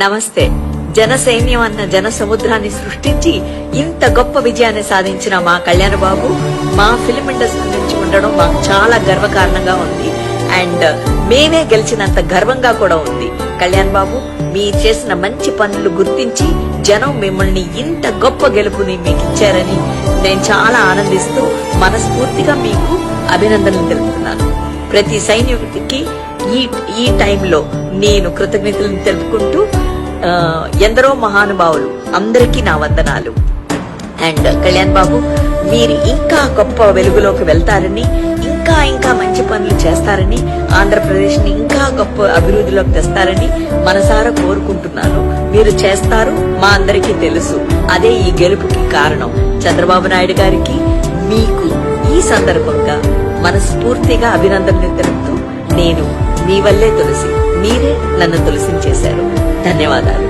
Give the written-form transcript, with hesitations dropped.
నమస్తే. జన సైన్యం అన్న జన సముద్రాన్ని సృష్టించి ఇంత గొప్ప విజయాన్ని సాధించిన మా కళ్యాణ్ బాబు మా ఫిల్మ్ ఇండస్ట్రీ నుంచి ఉండడం మాకు చాలా గర్వకారణంగా ఉంది. అండ్ మేమే గెలిచినంత గర్వంగా కూడా ఉంది. కళ్యాణ్ బాబు, మీరు చేసిన మంచి పనులు గుర్తించి జనం మిమ్మల్ని ఇంత గొప్ప గెలుపుని మీకు ఇచ్చారని నేను చాలా ఆనందిస్తూ మనస్ఫూర్తిగా మీకు అభినందనలు తెలుపుతున్నాను. ప్రతి సైనికుడికి ఈ టైంలో నేను కృతజ్ఞతలను తెలుపుకుంటూ ఎందరో మహానుభావులు అందరికీ నా వందనాలు. అండ్ కళ్యాణ్ బాబు, మీరు ఇంకా గొప్ప వెలుగులోకి వెళ్తారని, ఇంకా ఇంకా మంచి పనులు చేస్తారని, ఆంధ్రప్రదేశ్ ని ఇంకా గొప్ప అభివృద్ధిలోకి తెస్తారని మనసారా కోరుకుంటున్నాను. మీరు చేస్తారు, మా అందరికీ తెలుసు. అదే ఈ గెలుపుకి కారణం. చంద్రబాబు నాయుడు గారికి మీకు ఈ సందర్భంగా మనస్ఫూర్తిగా అభినందనలు తెలుపుతూ, నేను మీ వల్లే తులసి, మీరే నన్ను తులసిని చేశారు. ధన్యవాదాలు.